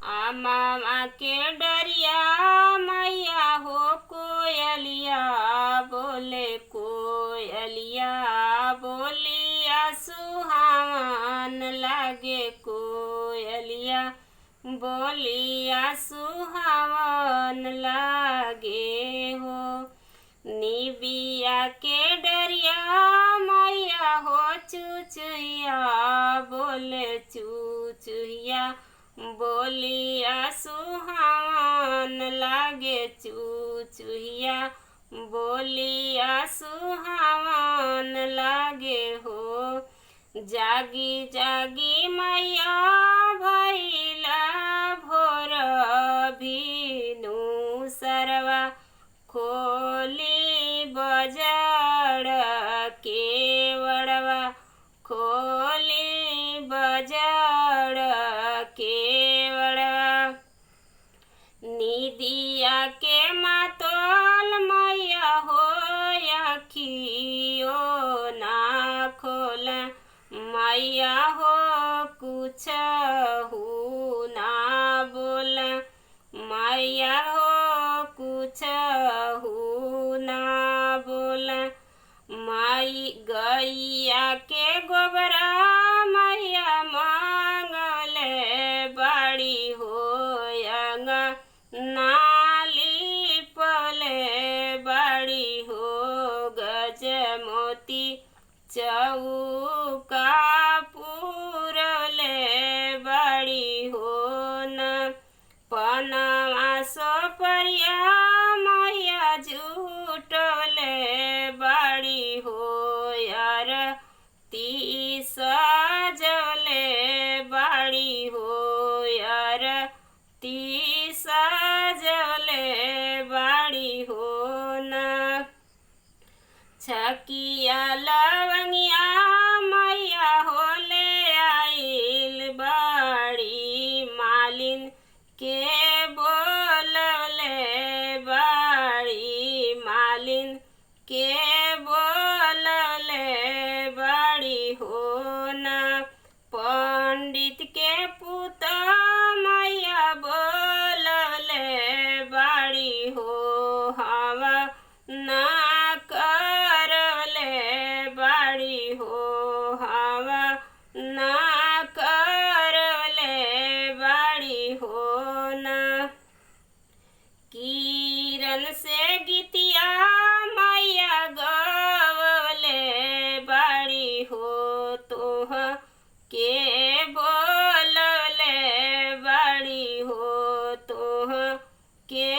मामा के डरिया मैया हो कोयलिया बोले कोयलिया बोलिया सुहावन लागे कोयलिया बोलिया सुहावन लागे हो। निबिया के डरिया मैया हो चुचुया बोले चुचुया बोलिया सुहावन लागे चुचुहिया बोलिया सुहावन लागे हो। जागी जागी मैया भैला भोर भीनु सरवा खोली बजाड़ केवड़वा खोली बजाड़ केवड़वा। निदिया के मातोल मैया हो अखियो ना खोल मैया हो कुछ हो ना बोल मैया हो कुछ हो ना बोल। माई गैया के गोबरा मैया मांगले बाड़ी हो नाली पले बाड़ी हो। गज मोती चौका पूरले बाड़ी हो न पनवा सोपरिया मैया झूटले बाड़ी हो यार ती सजले बाड़ी हो यार ती सजले बाड़ी हो न। छकिया लवंगिया मैया हो ले आइल बाड़ी मालिन के बोलले बाड़ी मालिन के बोलले बाड़ी हो न। पंडित के पुत मैया बोलले बाड़ी हो हवा ना करले बाड़ी हो हवा ना करले बाड़ी हो न। किरण से गीतिया मैया गवले बाड़ी हो तोह के बोलले बाड़ी हो तोह के